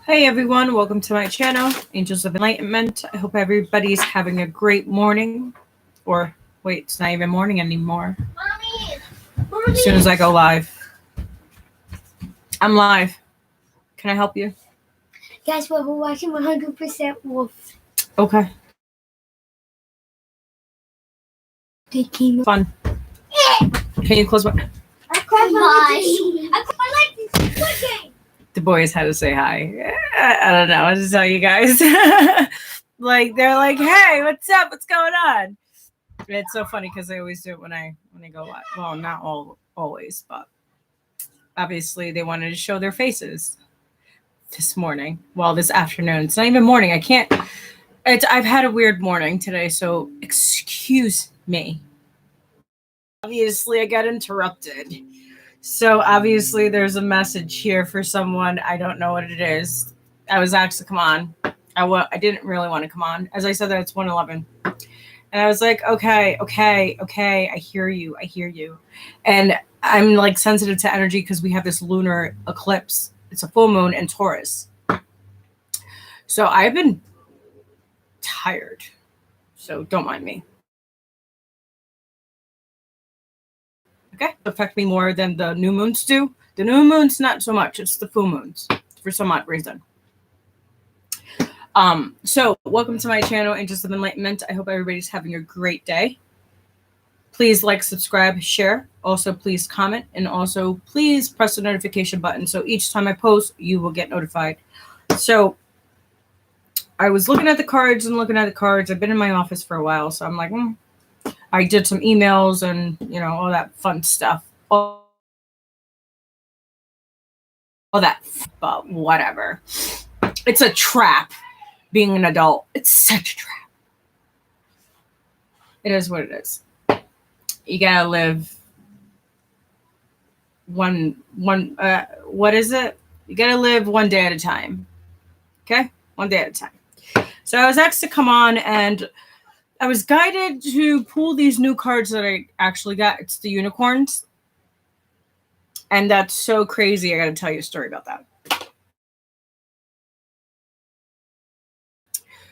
Hey everyone, welcome to my channel, Angels of Enlightenment. I hope everybody's having a great morning. Or, wait, it's not even morning anymore. Mommy. As soon as I go live. I'm live. Can I help you? Guys, we're watching 100% Wolf. Okay. They came Fun. Can you close my... I cried my game. The boys had to say hi. I don't know what to tell you guys. Like, they're like, hey, what's up? What's going on? It's so funny because they always do it when I go live. Well, not always, but obviously they wanted to show their faces this morning. Well, this afternoon. It's not even morning. I can't. I've had a weird morning today, so excuse me. Obviously, I got interrupted. So obviously there's a message here for someone. I don't know what it is. I was asked to come on. I didn't really want to come on. As I said, that it's 1:11. And I was like, okay. I hear you. And I'm like sensitive to energy because we have this lunar eclipse. It's a full moon in Taurus. So I've been tired. So don't mind me. Okay, affect me more than the new moons do. The new moons, not so much. It's the full moons for some odd reason. So welcome to my channel, Angels of Enlightenment. I hope everybody's having a great day. Please like, subscribe, share. Also, please comment, and also please press the notification button so each time I post, you will get notified. So I was looking at the cards. I've been in my office for a while, so I'm like, I did some emails and, all that fun stuff. All that, but whatever. It's a trap being an adult. It's such a trap. It is what it is. You gotta live what is it? You gotta live one day at a time. Okay? One day at a time. So I was asked to come on and I was guided to pull these new cards that I actually got. It's the unicorns. And that's so crazy. I got to tell you a story about that.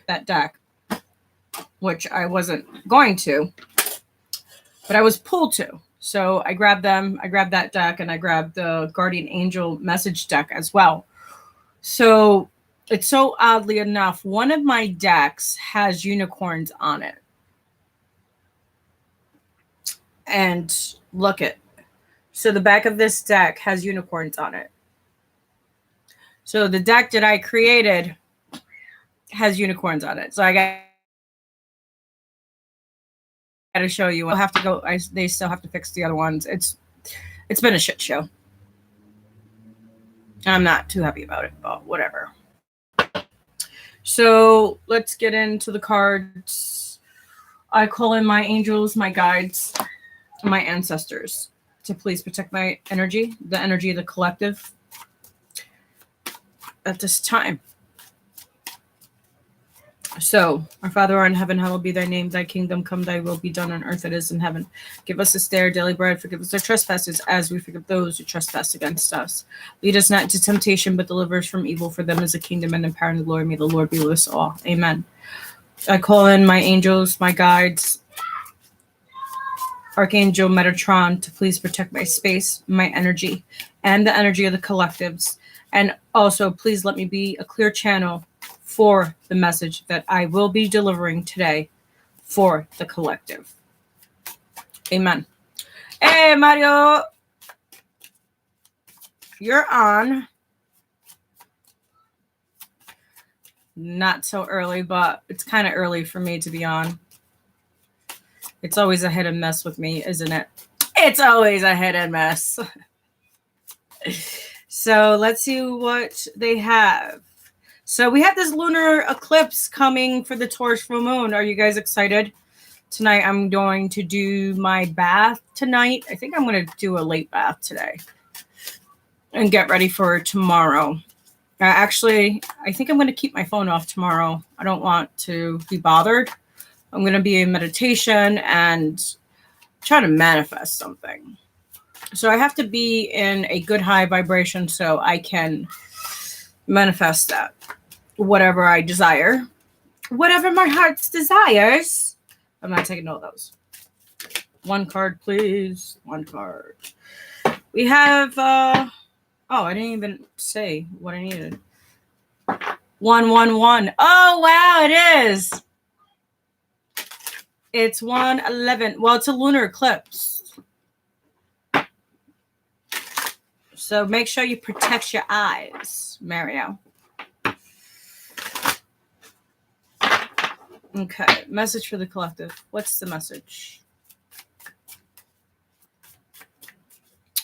That deck, which I wasn't going to, but I was pulled to. So I grabbed them. I grabbed that deck and I grabbed the Guardian Angel message deck as well. So it's so oddly enough, one of my decks has unicorns on it. And look it. So the back of this deck has unicorns on it. So the deck that I created has unicorns on it. So I got to show you. I'll have to go. They still have to fix the other ones. It's been a shit show. I'm not too happy about it, but whatever. So let's get into the cards. I call in my angels, my guides, my ancestors to please protect my energy, the energy of the collective at this time. So, our Father art in heaven, hallowed be thy name. Thy kingdom come, thy will be done on earth as it is in heaven. Give us this day our daily bread. Forgive us our trespasses as we forgive those who trespass against us. Lead us not into temptation, but deliver us from evil. For them is the kingdom and the power and the glory. May the Lord be with us all. Amen. I call in my angels, my guides, Archangel Metatron, to please protect my space, my energy, and the energy of the collectives. And also, please let me be a clear channel for the message that I will be delivering today for the collective. Amen. Hey, Mario. You're on. Not so early, but it's kind of early for me to be on. It's always a hit and miss with me, isn't it? It's always a hit and miss. So let's see what they have. So we have this lunar eclipse coming for the Taurus full moon. Are you guys excited? Tonight I'm going to do my bath tonight. I think I'm going to do a late bath today and get ready for tomorrow. Actually, I think I'm going to keep my phone off tomorrow. I don't want to be bothered. I'm going to be in meditation and try to manifest something. So I have to be in a good high vibration so I can manifest that. Whatever I desire. Whatever my heart's desires. I'm not taking no of those. One card, please. One card. We have, oh, I didn't even say what I needed. 111. Oh, wow, it is. It's 111. Well, it's a lunar eclipse. So make sure you protect your eyes, Mario. Okay, message for the collective. What's the message?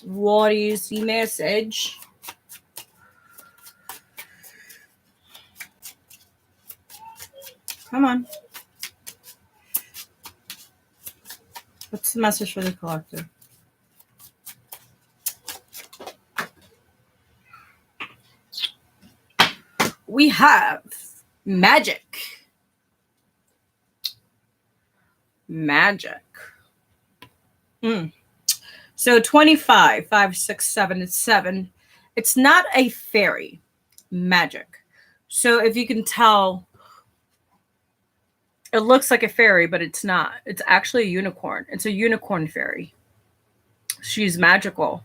What is the message? Come on. What's the message for the collective? We have magic. Magic. So 25, 5, 6, 7, it's 7. It's not a fairy. Magic. So if you can tell, it looks like a fairy, but it's not. It's actually a unicorn. It's a unicorn fairy. She's magical.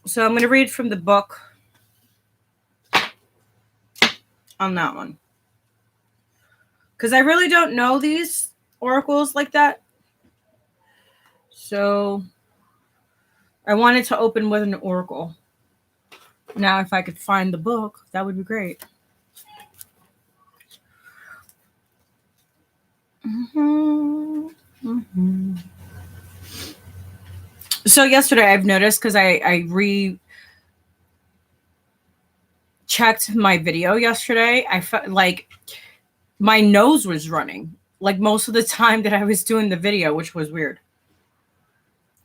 So I'm going to read from the book on that one. Because I really don't know these oracles like that. So I wanted to open with an oracle. Now, if I could find the book, that would be great. So yesterday I've noticed, because I checked my video yesterday, I felt like my nose was running like most of the time that I was doing the video, which was weird.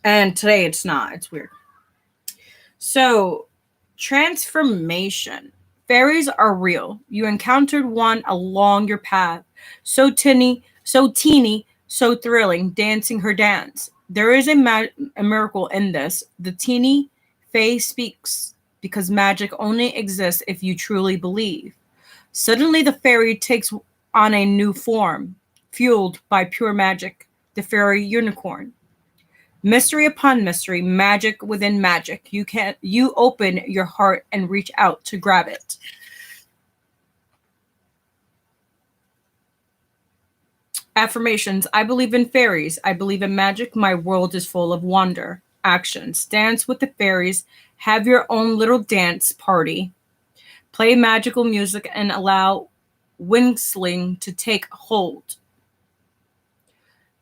And today it's not. It's weird. So, transformation. Fairies are real. You encountered one along your path. So teeny, so thrilling, dancing her dance. There is a miracle in this. The teeny fae speaks, because magic only exists if you truly believe. Suddenly the fairy takes on a new form, fueled by pure magic, the fairy unicorn. Mystery upon mystery, magic within magic. You open your heart and reach out to grab it. Affirmations. I believe in fairies. I believe in magic. My world is full of wonder. Actions. Dance with the fairies. Have your own little dance party. Play magical music and allow wingsling to take hold.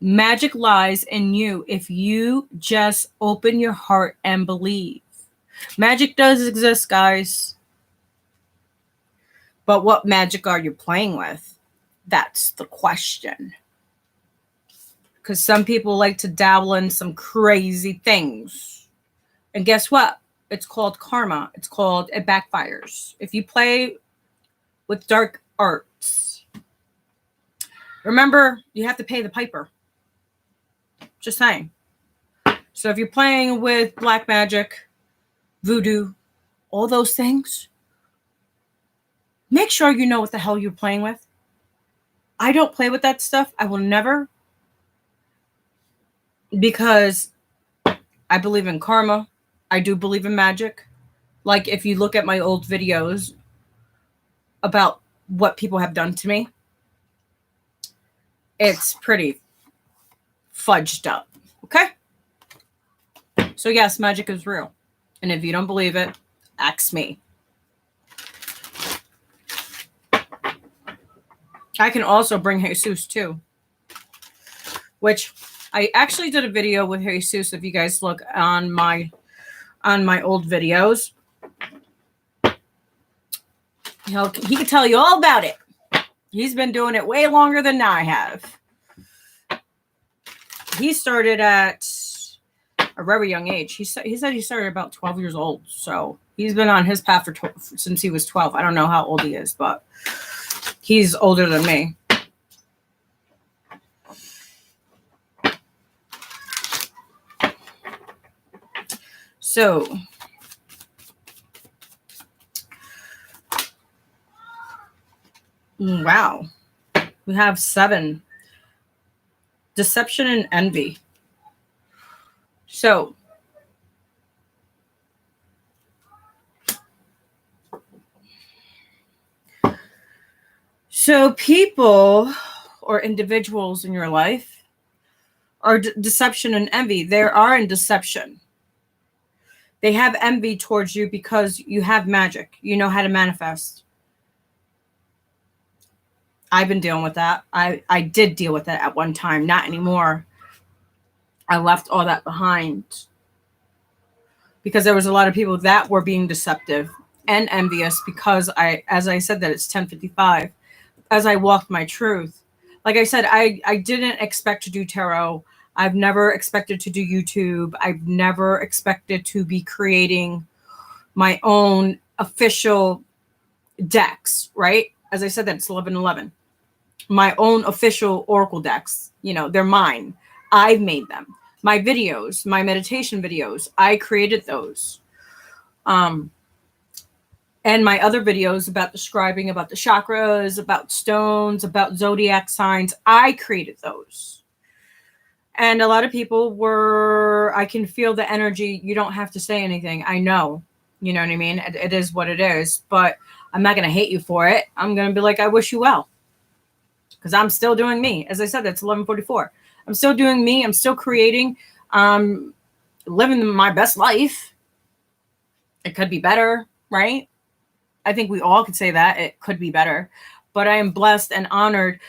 Magic lies in you if you just open your heart and believe. Magic does exist, guys. But what magic are you playing with? That's the question. Because some people like to dabble in some crazy things. And guess what? It's called karma. It's called it backfires. If you play with dark arts, remember, you have to pay the piper. Just saying. So if you're playing with black magic, voodoo, all those things, make sure you know what the hell you're playing with. I don't play with that stuff. I will never. Because I believe in karma. I do believe in magic. Like if you look at my old videos about what people have done to me, it's pretty fudged up. Okay? So yes, magic is real. And if you don't believe it, ask me. I can also bring Jesus too. Which I actually did a video with Jesus. If you guys look on my old videos, he could tell you all about it. He's been doing it way longer than I have. He started at a very young age. He said he started about 12 years old. So he's been on his path since he was 12. I don't know how old he is, but he's older than me. So, wow. We have 7. Deception and envy. So, people or individuals in your life are deception and envy. They are in deception. They have envy towards you because you have magic. You know how to manifest. I've been dealing with that. I did deal with that at one time, not anymore. I left all that behind because there was a lot of people that were being deceptive and envious because as I said, that it's 10:55. As I walked my truth, like I said, I didn't expect to do tarot. I've never expected to do YouTube. I've never expected to be creating my own official decks, right? As I said, that it's 11:11. My own official oracle decks, they're mine. I've made them. My videos, my meditation videos, I created those. And my other videos about describing about the chakras, about stones, about zodiac signs, I created those. And a lot of people I can feel the energy. You don't have to say anything. I know. You know what I mean? It is what it is. But I'm not going to hate you for it. I'm going to be like, I wish you well. Because I'm still doing me. As I said, that's 11:44. I'm still doing me. I'm still creating. Living my best life. It could be better, right? I think we all could say that. It could be better. But I am blessed and honored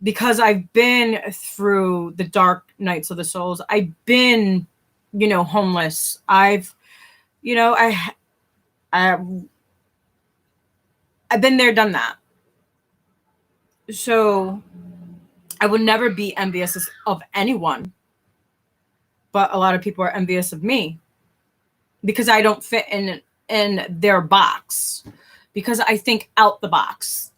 because I've been through the dark nights of the souls. I've been, homeless. I've been there, done that. So I would never be envious of anyone. But a lot of people are envious of me because I don't fit in their box, because I think out the box.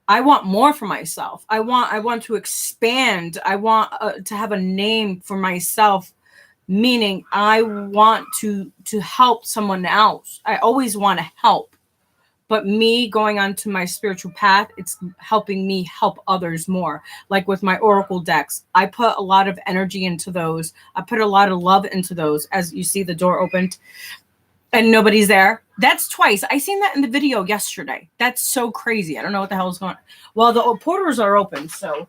I want more for myself. I want to expand. I want to have a name for myself, meaning I want to help someone else. I always want to help. But me going onto my spiritual path, it's helping me help others more. Like with my oracle decks, I put a lot of energy into those. I put a lot of love into those. As you see, the door opened and nobody's there. That's twice. I seen that in the video yesterday. That's so crazy. I don't know what the hell is going on. Well, the portals are open, so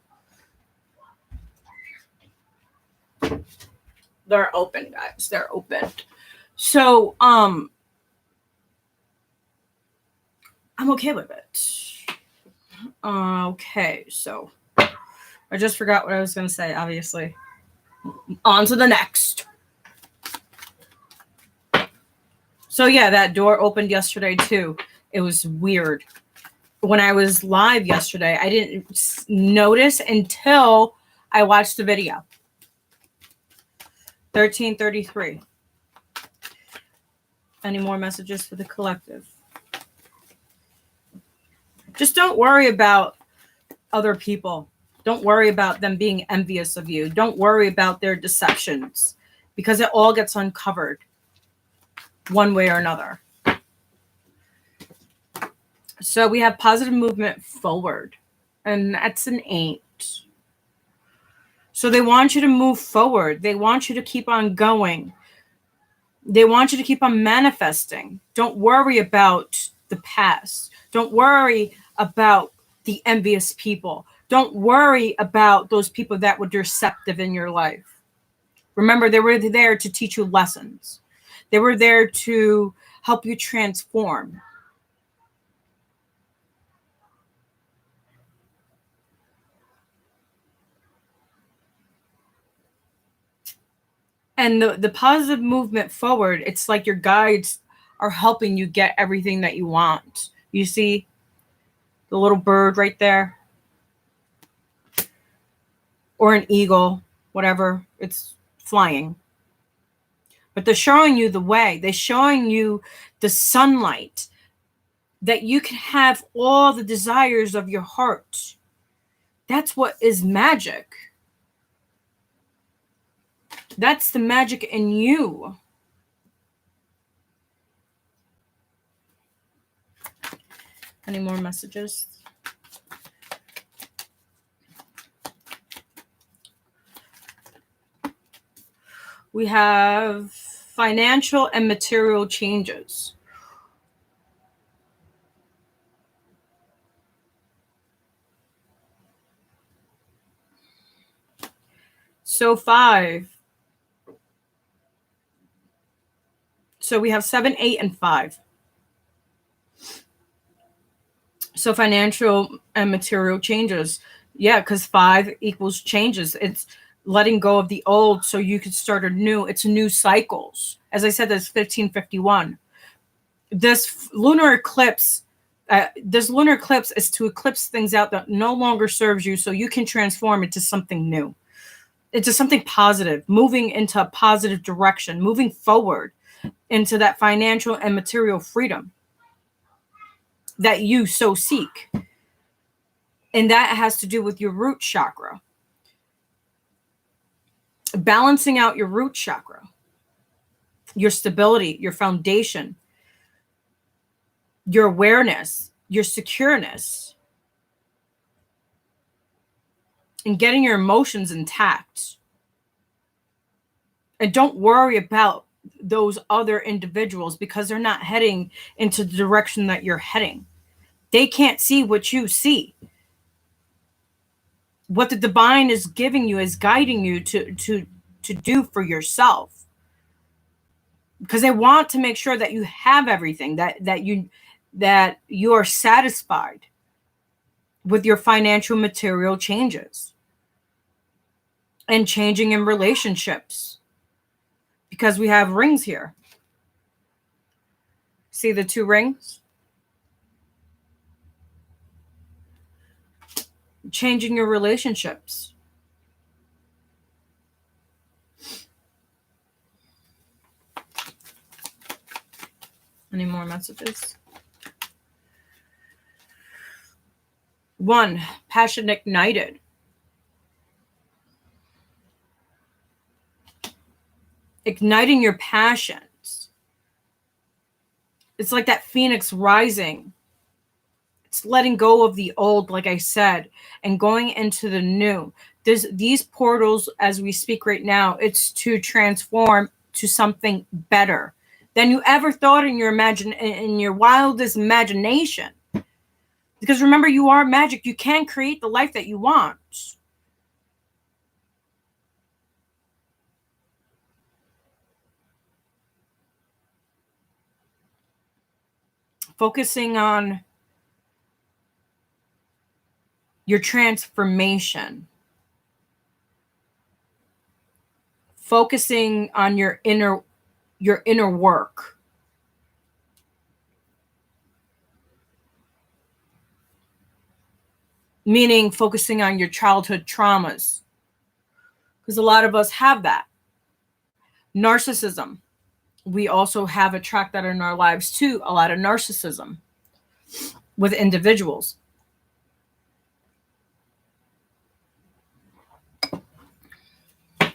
they're open, guys. They're open. So, I'm okay with it. Okay, so I just forgot what I was going to say, obviously. On to the next. So yeah, that door opened yesterday too. It was weird. When I was live yesterday, I didn't notice until I watched the video. 13:33. Any more messages for the collective? Just don't worry about other people. Don't worry about them being envious of you. Don't worry about their deceptions, because it all gets uncovered one way or another. So we have positive movement forward, and that's an 8. So they want you to move forward. They want you to keep on going. They want you to keep on manifesting. Don't worry about the past. Don't worry about the envious people. Don't worry about those people that were deceptive in your life. Remember, they were there to teach you lessons. They were there to help you transform. And the positive movement forward, it's like your guides are helping you get everything that you want. You see the little bird right there? Or an eagle, whatever. It's flying. But they're showing you the way. They're showing you the sunlight, that you can have all the desires of your heart. That's what is magic. That's the magic in you. Any more messages? We have financial and material changes. So 5. So we have 7, 8, and 5. So financial and material changes. Yeah, because 5 equals changes. It's letting go of the old so you could start anew. It's new cycles. As I said, that's 1551. This lunar eclipse is to eclipse things out that no longer serves you so you can transform into something new, into something positive, moving into a positive direction, moving forward into that financial and material freedom that you so seek. And that has to do with your root chakra. Balancing out your root chakra, your stability, your foundation, your awareness, your secureness, and getting your emotions intact. And don't worry about those other individuals because they're not heading into the direction that you're heading. They can't see what you see. What the divine is giving you is guiding you to do for yourself. Because they want to make sure that you have everything, that you are satisfied with your financial material changes and changing in relationships. Because we have rings here. See the 2 rings? Changing your relationships. Any more messages? 1, passion ignited. Igniting your passions. It's like that phoenix rising. It's letting go of the old, like I said, and going into the new. These portals, as we speak right now, it's to transform to something better than you ever thought in your wildest imagination. Because remember, you are magic. You can create the life that you want. Focusing on your transformation. Focusing on your inner work. Meaning focusing on your childhood traumas. Because a lot of us have that. Narcissism. We also have attract that in our lives too. A lot of narcissism with individuals.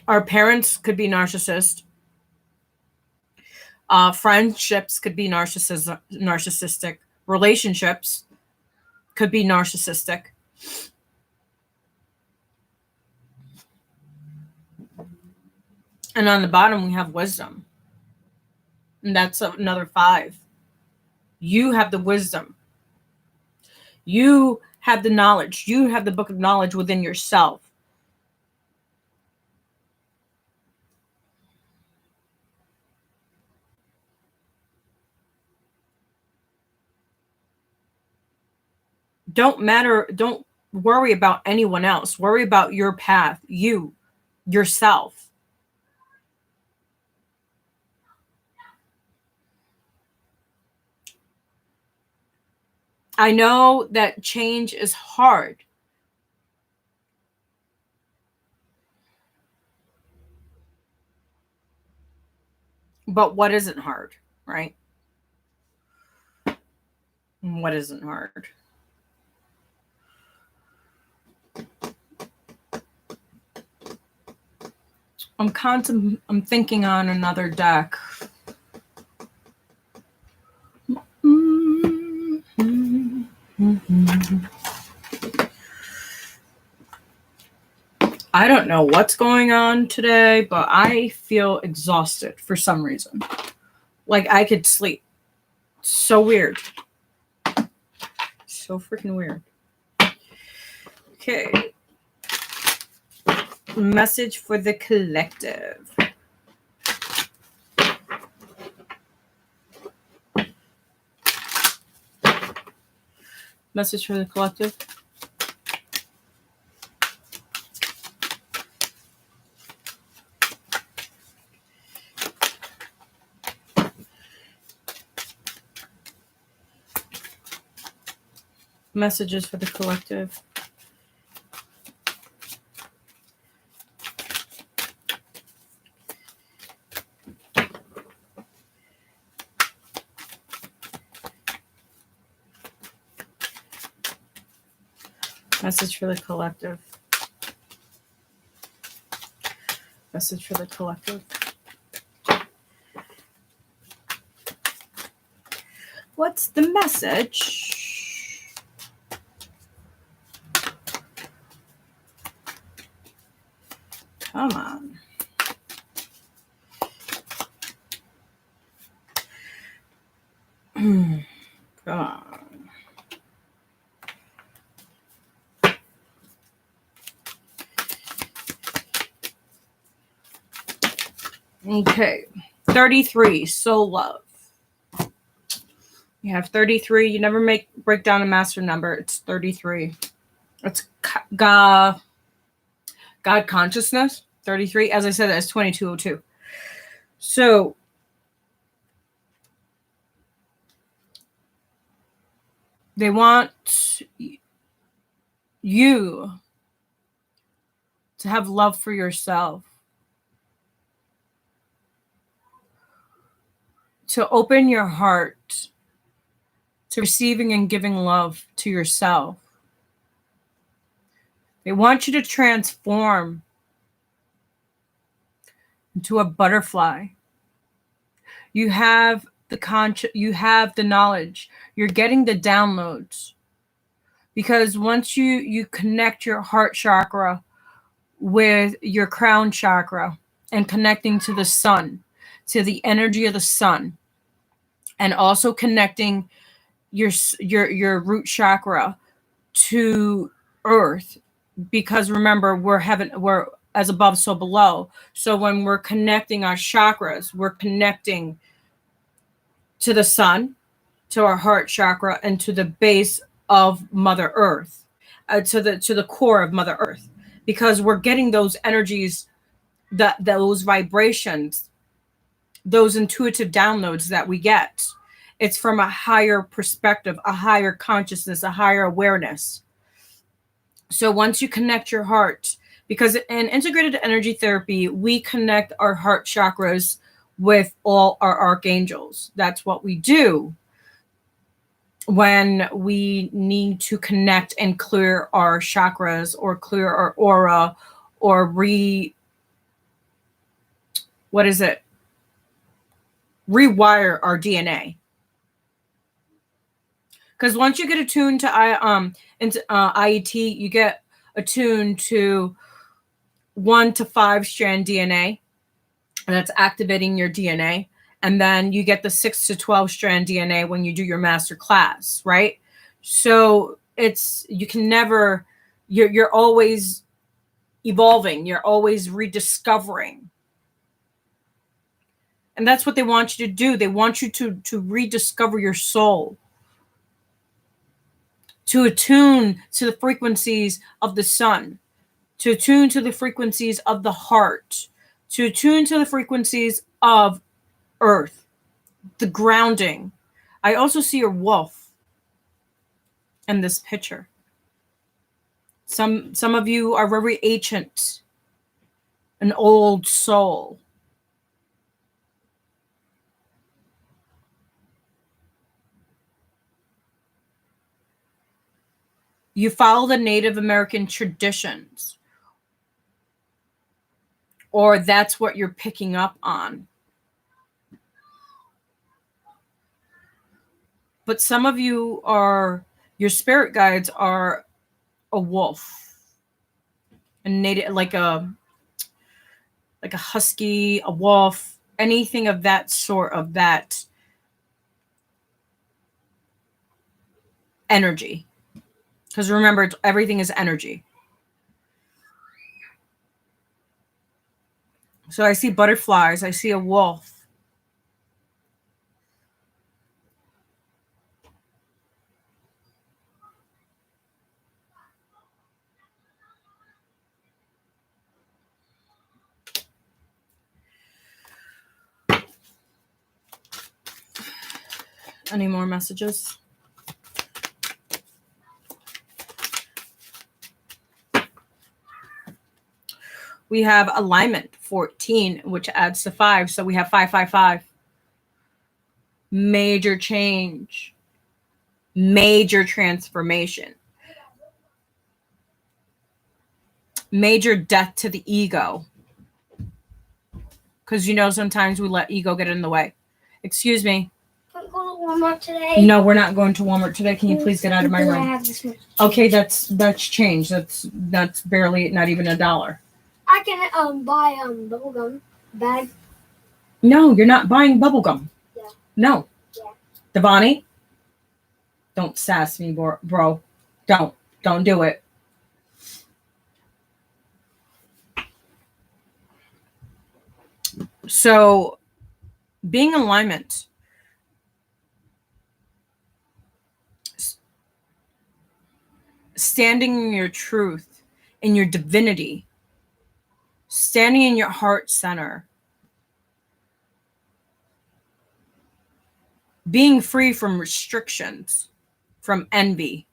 Our parents could be narcissist. Friendships could be narcissistic. Relationships could be narcissistic. And on the bottom, we have wisdom. And that's another 5. You have the wisdom. You have the knowledge. You have the book of knowledge within yourself. Don't worry about anyone else. Worry about your path, yourself. I know that change is hard. But what isn't hard, right? What isn't hard? I'm thinking on another deck. I don't know what's going on today, but I feel exhausted for some reason. Like I could sleep. So weird. So freaking weird. Okay. Message for the collective. Message for the collective. Messages for the collective. Message for the collective. Message for the collective. What's the message? Come on. Come on. Okay. 33, soul love. You have 33. You never break down a master number. It's 33. It's God consciousness. 33. As I said, that's 2202. So they want you to have love for yourself. To open your heart to receiving and giving love to yourself. They want you to transform into a butterfly. You have you have the knowledge. You're getting the downloads. Because once you connect your heart chakra with your crown chakra and connecting to the sun, to the energy of the sun, and also connecting your root chakra to earth, because remember, we're as above, so below. So when we're connecting our chakras, we're connecting to the sun, to our heart chakra, and to the base of Mother Earth, to the core of Mother Earth, because we're getting those energies, those vibrations, those intuitive downloads that we get. It's from a higher perspective, a higher consciousness, a higher awareness. So once you connect your heart, because in integrated energy therapy, we connect our heart chakras with all our archangels. That's what we do when we need to connect and clear our chakras or clear our aura or rewire our DNA. Because once you get attuned to IET, you get attuned to 1 to 5 strand DNA, and that's activating your DNA. And then you get the 6 to 12 strand DNA when you do your master class, right? So you're always evolving. You're always rediscovering. And that's what they want you to do. They want you to rediscover your soul, to attune to the frequencies of the sun, to attune to the frequencies of the heart, to attune to the frequencies of earth, the grounding. I also see a wolf in this picture. Some of you are very ancient, an old soul. You follow the Native American traditions, or that's what you're picking up on. But some of your spirit guides are a wolf. a native, like a husky, a wolf, anything of that sort, of that energy. Because remember, everything is energy. So I see butterflies. I see a wolf. Any more messages? We have alignment 14, which adds to 5. So we have 555. Major change. Major transformation. Major death to the ego. Because sometimes we let ego get in the way. Excuse me. Can we go to Walmart today? No, we're not going to Walmart today. Can you please get out of my room? I have this much. Okay, that's change. That's barely, not even $1. I can buy bubblegum bag. No, you're not buying bubblegum. Yeah. No. Yeah. Devani, don't sass me, bro. Don't do it. So, being in alignment, standing in your truth, in your divinity, standing in your heart center, being free from restrictions, from envy.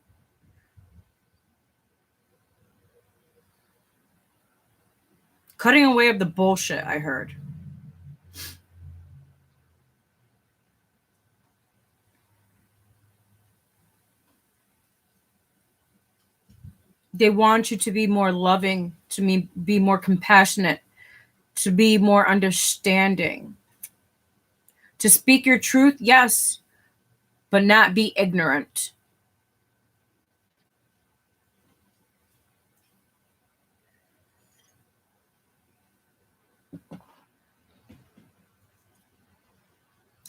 Cutting away of the bullshit, I heard. They want you to be more loving, to be more compassionate, to be more understanding. To speak your truth, yes, but not be ignorant.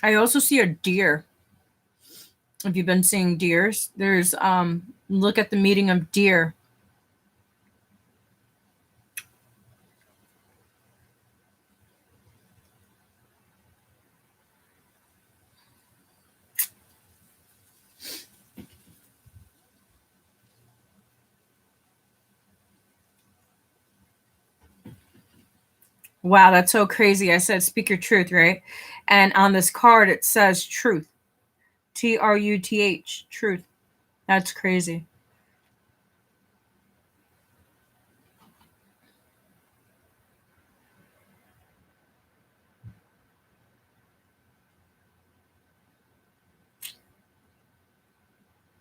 I also see a deer. If you've been seeing deers, there's look at the meeting of deer. Wow, that's so crazy. I said speak your truth, right? And on this card it says truth. Truth, truth. That's crazy.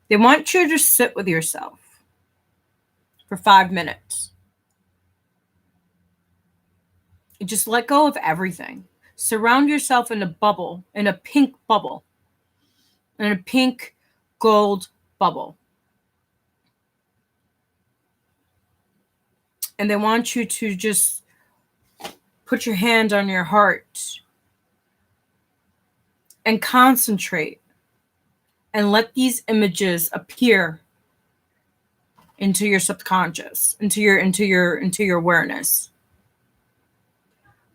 They want you to just sit with yourself for 5 minutes. Just let go of everything. Surround yourself in a bubble, in a pink bubble, in a pink gold bubble. And they want you to just put your hand on your heart and concentrate and let these images appear into your subconscious, into your awareness.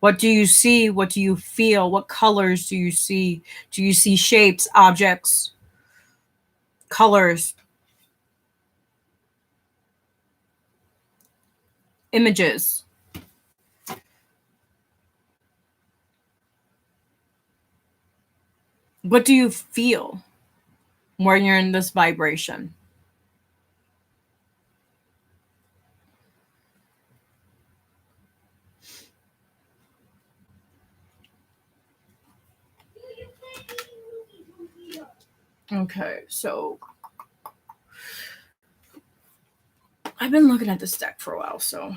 What do you see? What do you feel? What colors do you see? Do you see shapes, objects, colors, images? What do you feel when you're in this vibration? Okay, so I've been looking at this deck for a while, so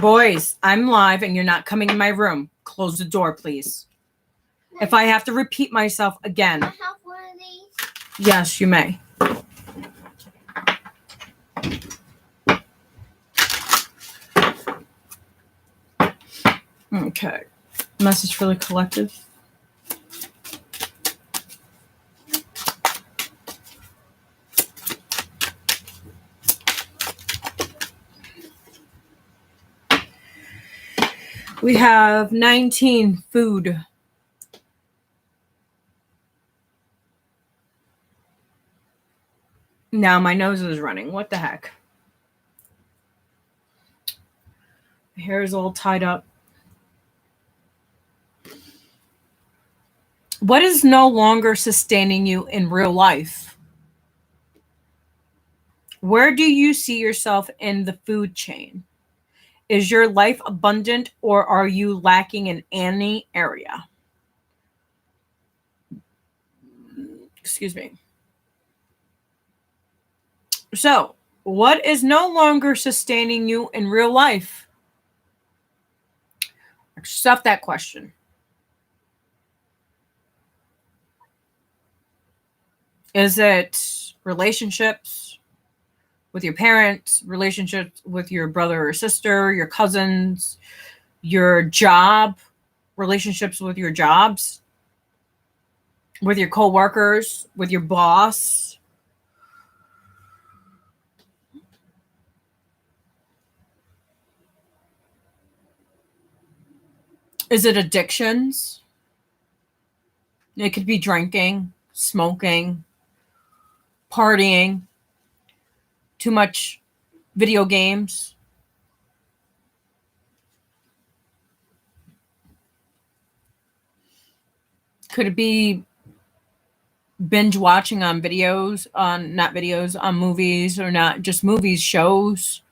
boys, I'm live and you're not coming in my room. Close the door, please. If I have to repeat myself again. I have one of these. Yes, you may. Okay. Message for the collective. We have 19, food. Now my nose is running. What the heck? My hair is all tied up. What is no longer sustaining you in real life? Where do you see yourself in the food chain? Is your life abundant or are you lacking in any area? Excuse me. So, what is no longer sustaining you in real life? Stuff that question. Is it relationships with your parents, relationships with your brother or sister, your cousins, your job, relationships with your jobs, with your coworkers, with your boss? Is it addictions? It could be drinking, smoking, partying, too much video games. Could it be binge watching on videos, on movies, or not just movies, shows?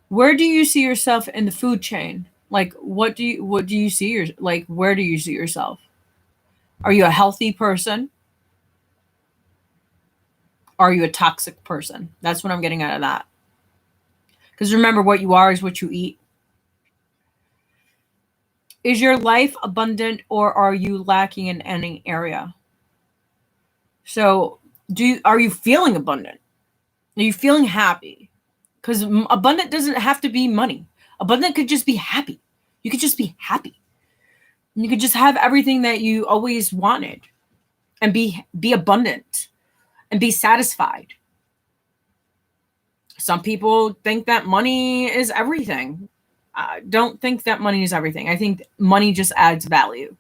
Where do you see yourself in the food chain? Like, what do you see where do you see yourself? Are you a healthy person? Are you a toxic person? That's what I'm getting out of that. Because remember, what you are is what you eat. Is your life abundant or are you lacking in any area? So, are you feeling abundant? Are you feeling happy? Because abundant doesn't have to be money. Abundant could just be happy. You could just be happy. You could just have everything that you always wanted and be abundant and be satisfied. Some people think that money is everything. I don't think that money is everything. I think money just adds value.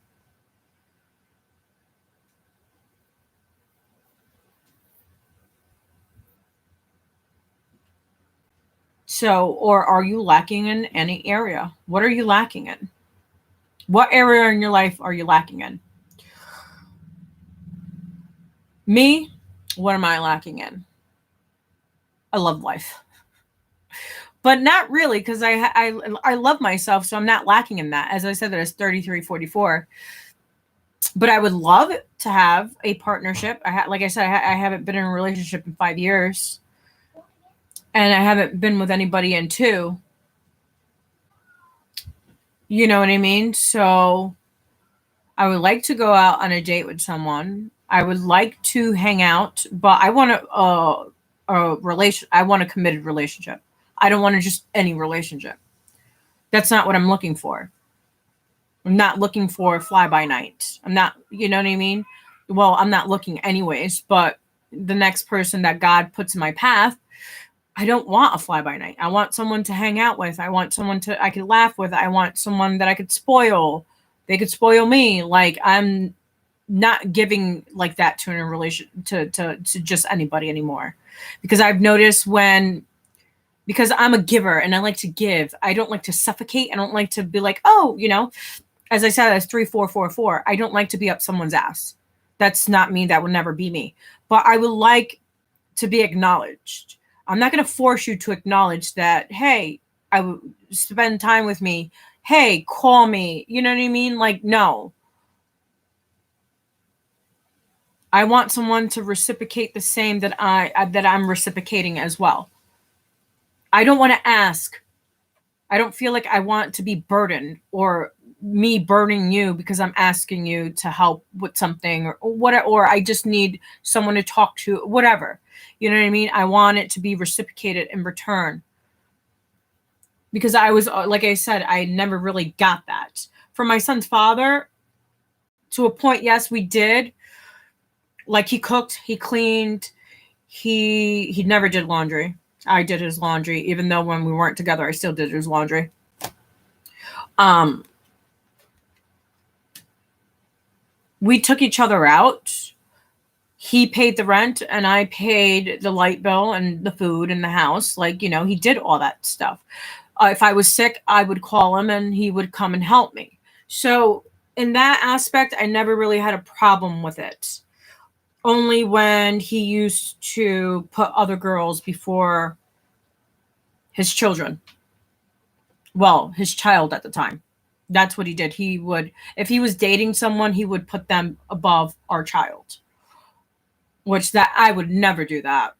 So, or are you lacking in any area? What are you lacking in? What area in your life are you lacking in? Me, what am I lacking in? I love life. But not really, because I love myself, so I'm not lacking in that. As I said, that is 33, 44. But I would love to have a partnership. Like I said, I haven't been in a relationship in 5 years. And I haven't been with anybody in 2. You know what I mean? So I would like to go out on a date with someone. I would like to hang out, but I want I want a committed relationship. I don't want just any relationship. That's not what I'm looking for. I'm not looking for fly by night. I'm not, you know what I mean? Well, I'm not looking anyways, but the next person that God puts in my path, I don't want a fly by night. I want someone to hang out with. I want someone I could laugh with. I want someone that I could spoil. They could spoil me. Like, I'm not giving like that to a relation to just anybody anymore. Because I've noticed because I'm a giver and I like to give. I don't like to suffocate. I don't like to be like, oh, as I said, that's 3, 4, 4, 4. I don't like to be up someone's ass. That's not me. That would never be me. But I would like to be acknowledged. I'm not going to force you to acknowledge that, hey, I would spend time with me. Hey, call me. You know what I mean? Like, no. I want someone to reciprocate the same that I'm reciprocating as well. I don't want to ask. I don't feel like I want to be burdened or me burning you because I'm asking you to help with something or what, or I just need someone to talk to, whatever. You know what I mean? I want it to be reciprocated in return. Because I was, like I said, I never really got that. From my son's father, to a point, yes, we did. Like, he cooked, he cleaned, he never did laundry. I did his laundry, even though when we weren't together, I still did his laundry. We took each other out. He paid the rent and I paid the light bill and the food in the house. Like, you know, he did all that stuff. If I was sick, I would call him and he would come and help me. So in that aspect, I never really had a problem with it. Only when he used to put other girls before his children. Well, his child at the time. That's what he did. He would, if he was dating someone, he would put them above our child. Which that, I would never do that.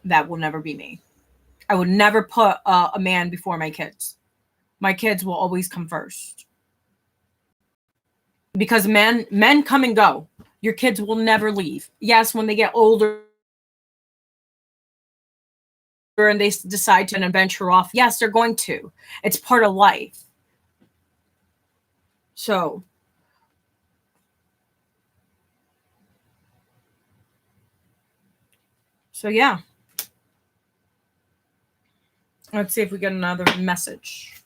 That will never be me. I would never put a man before my kids. My kids will always come first. Because men come and go. Your kids will never leave. Yes, when they get older and they decide to venture off, yes, they're going to. It's part of life. So yeah. Let's see if we get another message.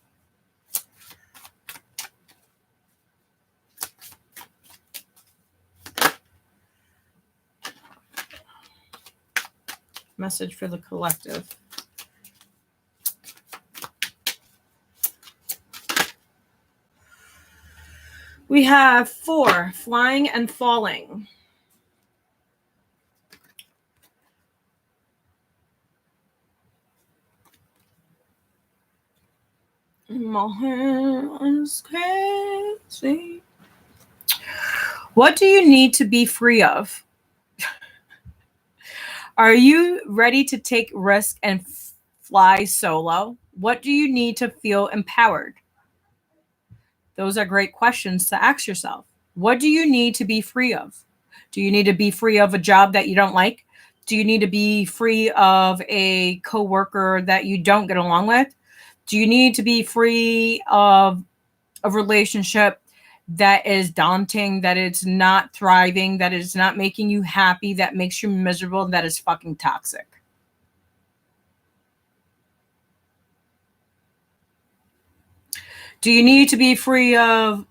Message for the collective. We have 4, flying and falling. My hand is crazy. What do you need to be free of? Are you ready to take risk and fly solo? What do you need to feel empowered? Those are great questions to ask yourself. What do you need to be free of? Do you need to be free of a job that you don't like? Do you need to be free of a coworker that you don't get along with? Do you need to be free of a relationship that is daunting, that is not thriving, that is not making you happy, that makes you miserable, that is fucking toxic? Do you need to be free of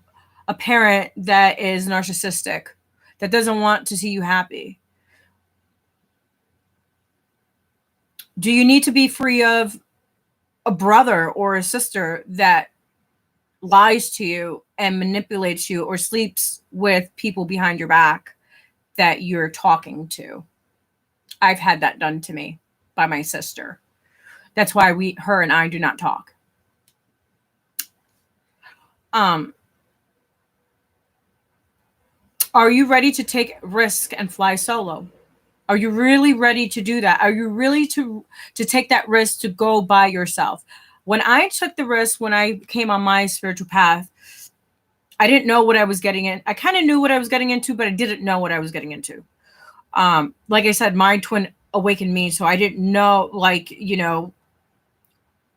a parent that is narcissistic, that doesn't want to see you happy? Do you need to be free of a brother or a sister that lies to you and manipulates you or sleeps with people behind your back that you're talking to? I've had that done to me by my sister. That's why her and I do not talk. Are you ready to take risk and fly solo? Are you really ready to do that? Are you really to take that risk to go by yourself? When I took the risk, when I came on my spiritual path, I didn't know what I was getting in. I kind of knew what I was getting into, but I didn't know what I was getting into. Like I said, my twin awakened me, so I didn't know, like, you know,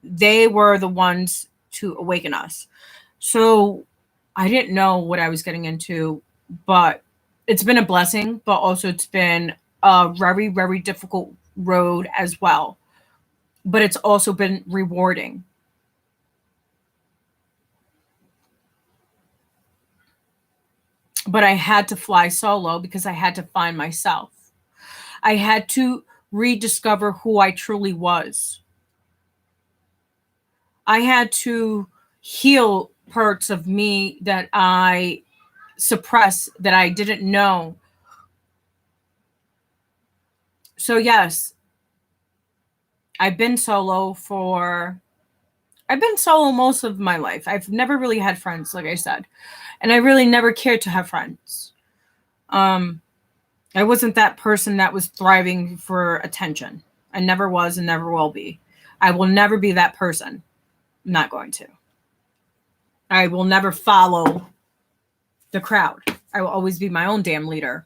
they were the ones to awaken us. So I didn't know what I was getting into, but it's been a blessing, but also it's been a very, very difficult road as well. But it's also been rewarding. But I had to fly solo because I had to find myself. I had to rediscover who I truly was. I had to heal parts of me that I suppressed, that I didn't know. So yes, I've been solo most of my life. I've never really had friends, like I said. And I really never cared to have friends. I wasn't that person that was thriving for attention. I never was and never will be. I will never be that person. I'm not going to. I will never follow the crowd. I will always be my own damn leader.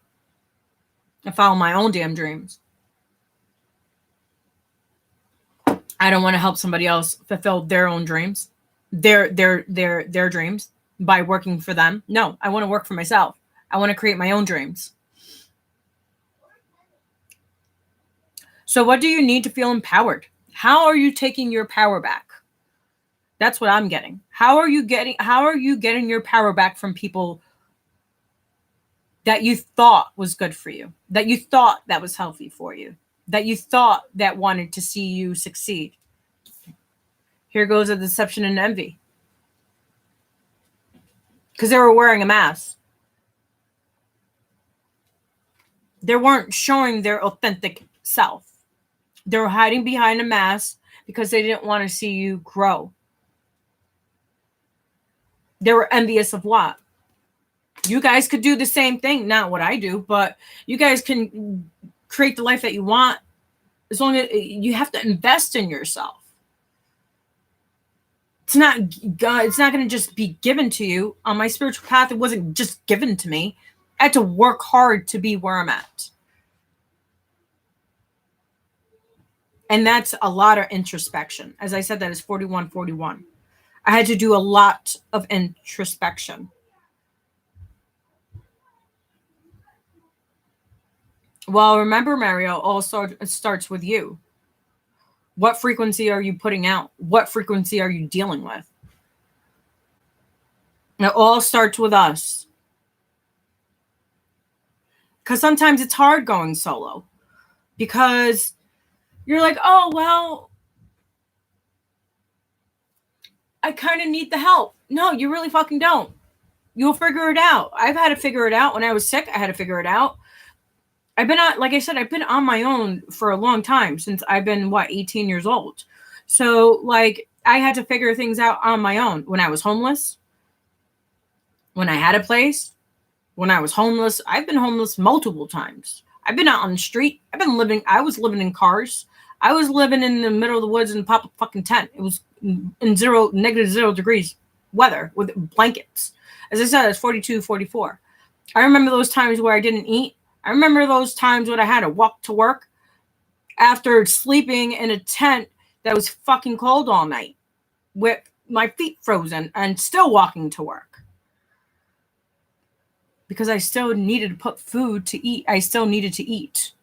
I follow my own damn dreams. I don't want to help somebody else fulfill their own dreams, their dreams by working for them. No, I want to work for myself. I want to create my own dreams. So what do you need to feel empowered? How are you taking your power back? That's what I'm getting. How are you getting your power back from people that you thought was good for you, that you thought that was healthy for you, that you thought that wanted to see you succeed? Here goes the deception and envy. Because they were wearing a mask. They weren't showing their authentic self. They were hiding behind a mask because they didn't want to see you grow. They were envious of what? You guys could do the same thing. Not what I do, but you guys can create the life that you want as long as you have to invest in yourself. It's not going to just be given to you. On my spiritual path, it wasn't just given to me. I had to work hard to be where I'm at. And that's a lot of introspection. As I said, that is 4141. I had to do a lot of introspection. Well, remember, Mario, all starts with you. What frequency are you putting out? What frequency are you dealing with? It all starts with us. Because sometimes it's hard going solo. Because you're like, oh, well, I kind of need the help. No, you really fucking don't. You'll figure it out. I've had to figure it out. When I was sick, I had to figure it out. I've been on, like I said, I've been on my own for a long time, since I've been, 18 years old. So, like, I had to figure things out on my own. When I was homeless, when I had a place, when I was homeless, I've been homeless multiple times. I've been out on the street. I was living in cars. I was living in the middle of the woods in a pop fucking tent. It was in -0 degrees weather with blankets. As I said, it's 42, 44. I remember those times where I didn't eat. I remember those times when I had to walk to work after sleeping in a tent that was fucking cold all night with my feet frozen and still walking to work. Because I still needed to put food to eat. I still needed to eat.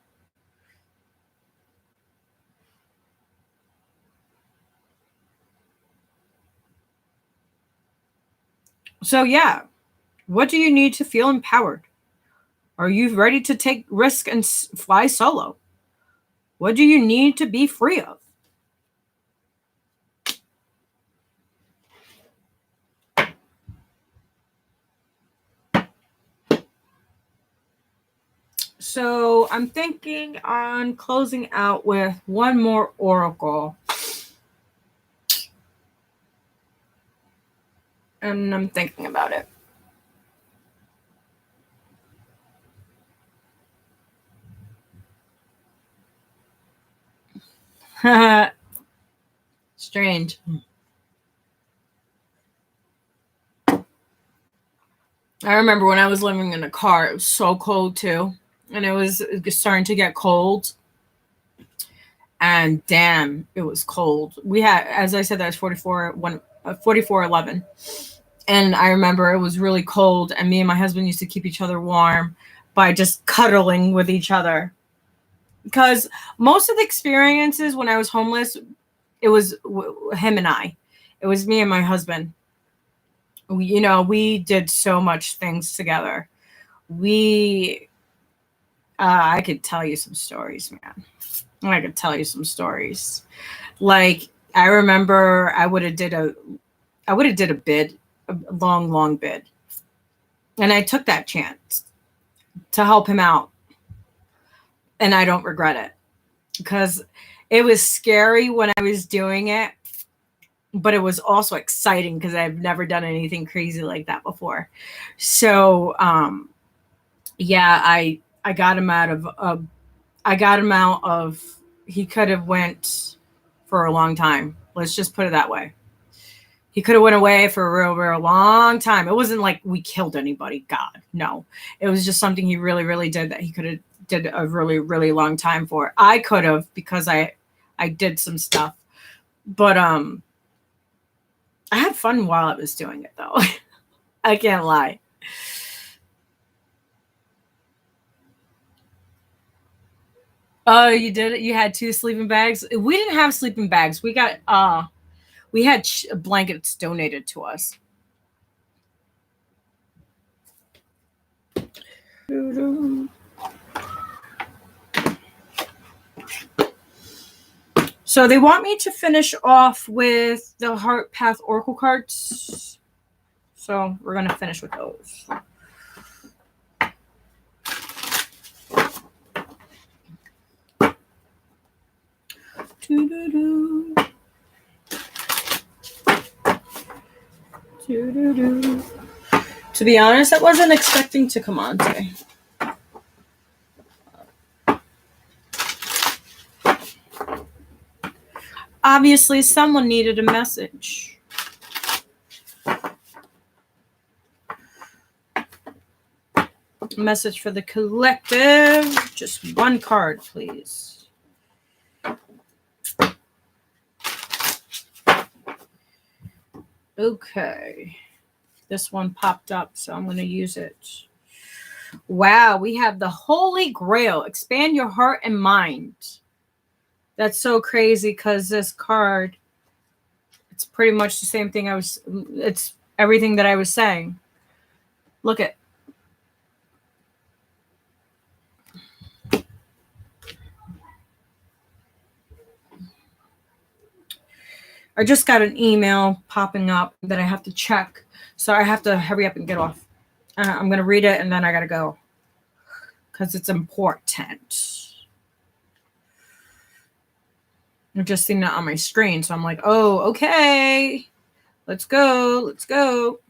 So yeah, what do you need to feel empowered? Are you ready to take risk and fly solo? What do you need to be free of? So I'm thinking on closing out with one more oracle. And I'm thinking about it. Strange. I remember when I was living in a car, it was so cold too. And it was starting to get cold. And damn, it was cold. We had, as I said, that was 4411. And I remember it was really cold. And me and my husband used to keep each other warm by just cuddling with each other. Because most of the experiences when I was homeless, it was him and I. It was me and my husband. We did so much things together. I could tell you some stories, man. I could tell you some stories. Like, I remember I would have did a bid, a long bid. And I took that chance to help him out. And I don't regret it, because it was scary when I was doing it, but it was also exciting because I've never done anything crazy like that before. So, yeah, I got him out of, he could have went for a long time. Let's just put it that way. He could have went away for a real long time. It wasn't like we killed anybody. God, no. It was just something he really did that he could have did a really long time for. I could have, because I did some stuff. But I had fun while I was doing it, though. I can't lie. Oh, you did it? You had 2 sleeping bags? We didn't have sleeping bags. We got we had blankets donated to us. So they want me to finish off with the Heart Path Oracle cards. So we're going to finish with those. To be honest, I wasn't expecting to come on today. Obviously, someone needed a message. Message for the collective. Just one card, please. Okay. This one popped up, so I'm going to use it. Wow, we have the Holy Grail. Expand your heart and mind. That's so crazy because this card, it's pretty much the same thing it's everything that I was saying. Look at. I just got an email popping up that I have to check. So I have to hurry up and get off. I'm going to read it and then I got to go. Because it's important. I've just seen that on my screen. So I'm like, oh, okay. Let's go. Let's go.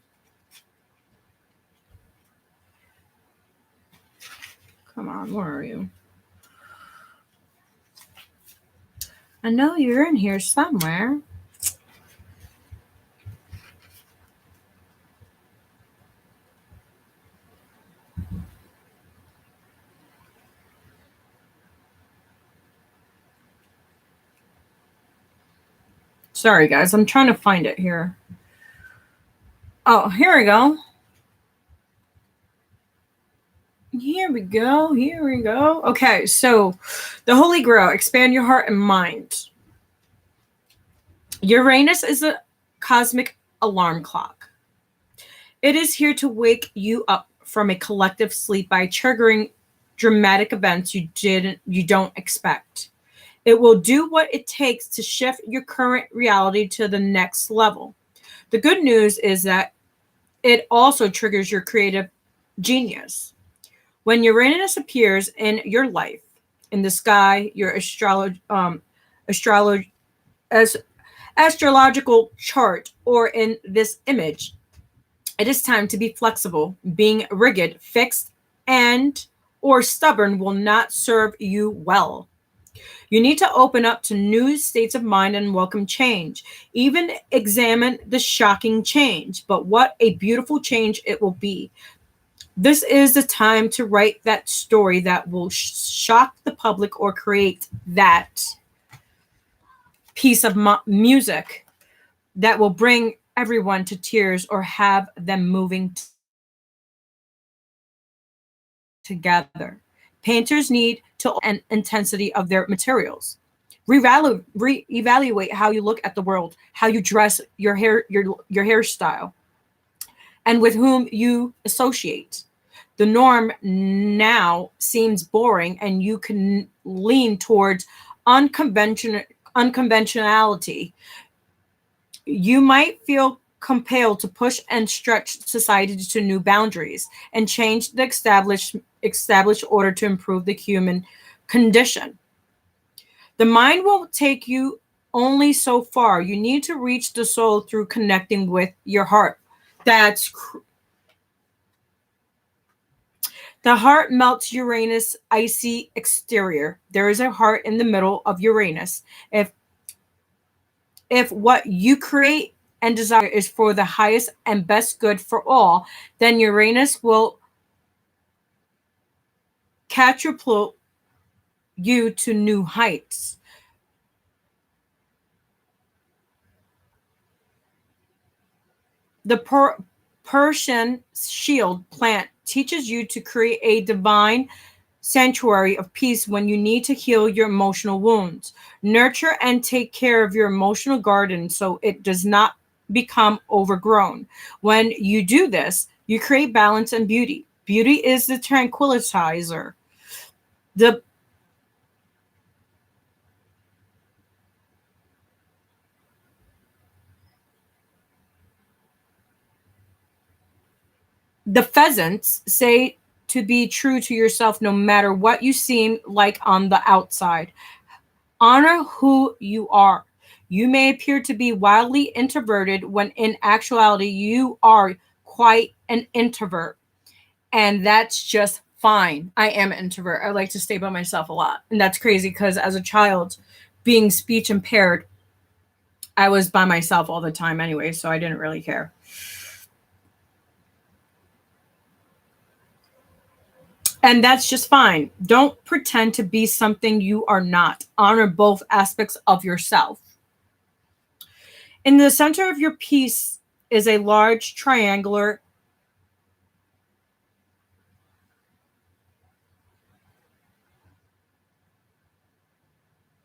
Come on, where are you? I know you're in here somewhere. Sorry, guys. I'm trying to find it here. Oh, here we go. Here we go. Here we go. Okay, so the Holy Grail, expand your heart and mind. Uranus is a cosmic alarm clock. It is here to wake you up from a collective sleep by triggering dramatic events you don't expect. It will do what it takes to shift your current reality to the next level. The good news is that it also triggers your creative genius. When Uranus appears in your life, in the sky, your astrological chart, or in this image, it is time to be flexible. Being rigid, fixed, and or stubborn will not serve you well. You need to open up to new states of mind and welcome change. Even examine the shocking change, but what a beautiful change it will be. This is the time to write that story that will shock the public or create that piece of music that will bring everyone to tears or have them moving together. Painters need to an intensity of their materials. Reevaluate how you look at the world, how you dress, your hair, your hairstyle, and with whom you associate. The norm now seems boring, and you can lean towards unconventionality. You might feel compelled to push and stretch society to new boundaries and change the established order to improve the human condition. The mind will take you only so far. You need to reach the soul through connecting with your heart. The heart melts Uranus' icy exterior. There is a heart in the middle of Uranus. If what you create and desire is for the highest and best good for all, then Uranus will catapult you to new heights. The Persian shield plant teaches you to create a divine sanctuary of peace when you need to heal your emotional wounds. Nurture and take care of your emotional garden so it does not become overgrown. When you do this, you create balance and beauty. Beauty is the tranquilizer. The pheasants say to be true to yourself no matter what you seem like on the outside. Honor who you are. You may appear to be wildly introverted when in actuality you are quite an introvert. And that's just fine. I am an introvert. I like to stay by myself a lot. And that's crazy because as a child, being speech impaired, I was by myself all the time anyway, so I didn't really care. And that's just fine. Don't pretend to be something you are not. Honor both aspects of yourself. In the center of your piece is a large triangular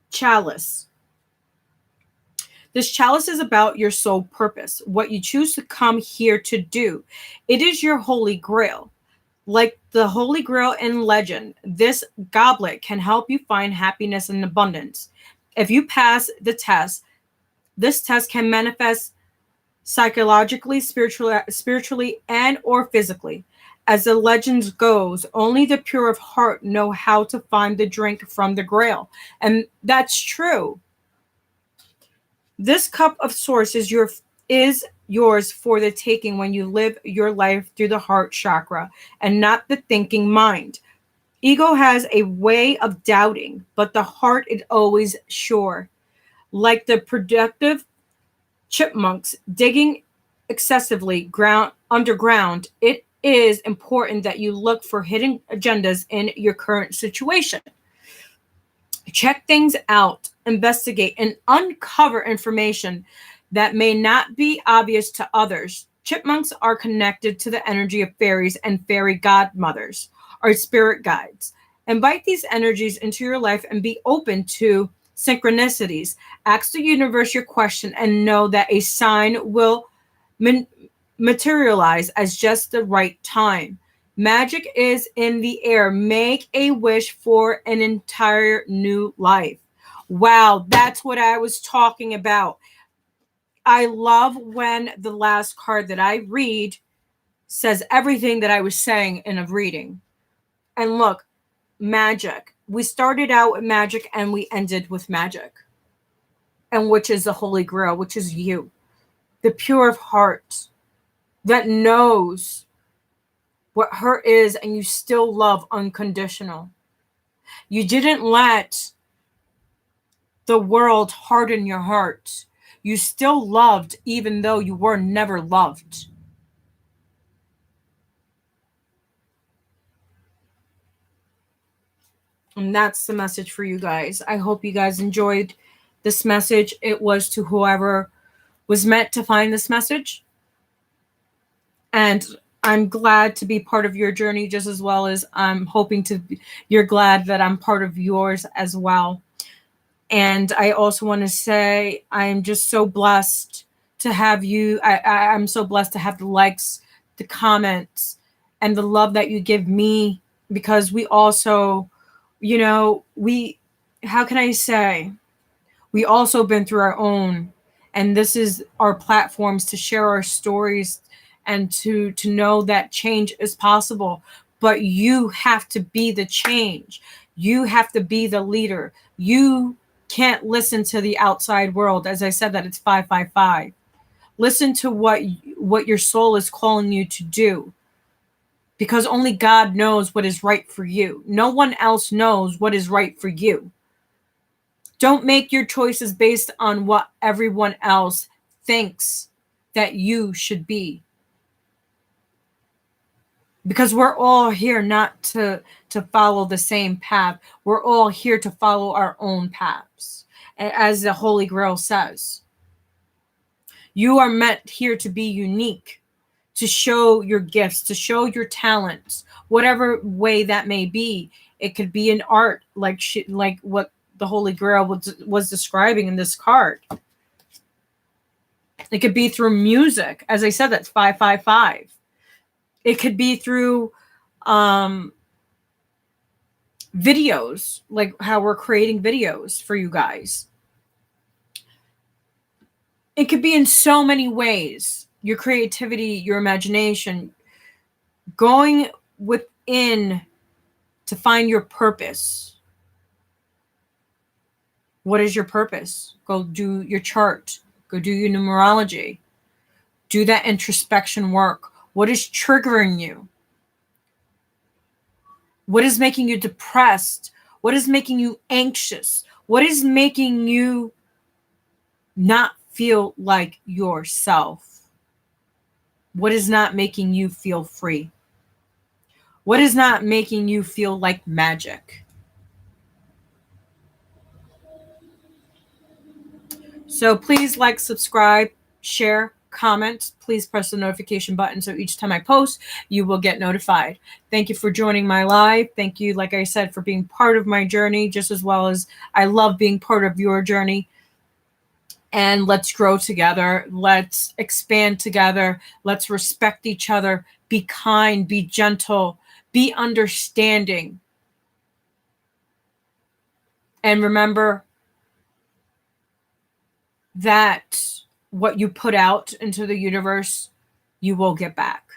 chalice. This chalice is about your soul purpose, what you choose to come here to do. It is your holy grail. Like the Holy Grail in legend, this goblet can help you find happiness and abundance. If you pass the test, this test can manifest psychologically, spiritually, and or physically. As the legends goes, only the pure of heart know how to find the drink from the Grail. And that's true. This cup of source is yours for the taking when you live your life through the heart chakra and not the thinking mind. Ego has a way of doubting, but the heart is always sure. Like the productive chipmunks digging excessively underground, it is important that you look for hidden agendas in your current situation. Check things out, investigate, and uncover information that may not be obvious to others. Chipmunks are connected to the energy of fairies and fairy godmothers, or spirit guides. Invite these energies into your life and be open to synchronicities. Ask the universe your question and know that a sign will materialize as just the right time. Magic is in the air. Make a wish for an entire new life. Wow, that's what I was talking about. I love when the last card that I read says everything that I was saying in a reading. And look, magic. We started out with magic and we ended with magic. And which is the Holy Grail, which is you. The pure of heart that knows what hurt is and you still love unconditional. You didn't let the world harden your heart. You still loved even though you were never loved. And that's the message for you guys. I hope you guys enjoyed this message. It was to whoever was meant to find this message. And I'm glad to be part of your journey just as well as I'm hoping you're glad that I'm part of yours as well. And I also want to say I'm just so blessed to have you. I'm so blessed to have the likes, the comments, and the love that you give me, because we also, how can I say, we also been through our own, and this is our platforms to share our stories and to know that change is possible. But you have to be the change. You have to be the leader. You can't listen to the outside world. As I said, that it's 555. Listen to what your soul is calling you to do, because only God knows what is right for you. No one else knows what is right for you. Don't make your choices based on what everyone else thinks that you should be. Because we're all here not to follow the same path. We're all here to follow our own paths. As the Holy Grail says, you are meant here to be unique, to show your gifts, to show your talents, whatever way that may be. It could be in art, like what the Holy Grail was describing in this card. It could be through music. As I said, that's 555. It could be through videos, like how we're creating videos for you guys. It could be in so many ways. Your creativity, your imagination, going within to find your purpose. What is your purpose? Go do your chart. Go do your numerology. Do that introspection work. What is triggering you? What is making you depressed? What is making you anxious? What is making you not feel like yourself? What is not making you feel free? What is not making you feel like magic? So please like, subscribe, share, comment. Please press the notification button so each time I post, you will get notified. Thank you for joining my live. Thank you, like I said, for being part of my journey, just as well as I love being part of your journey. And let's grow together. Let's expand together. Let's respect each other. Be kind, be gentle, be understanding. And remember that what you put out into the universe, you will get back.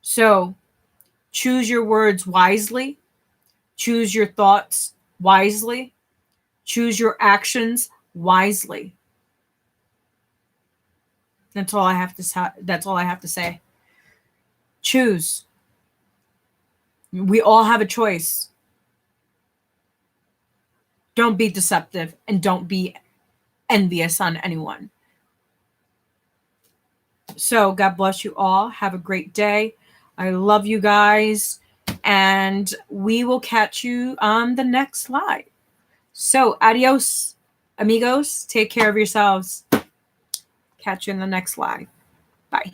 So choose your words wisely. Choose your thoughts wisely. Choose your actions wisely. That's all I have to say. Choose. We all have a choice. Don't be deceptive and don't be envious on anyone. So God bless you all. Have a great day. I love you guys. And we will catch you on the next live. So adios, amigos. Take care of yourselves. Catch you in the next live. Bye.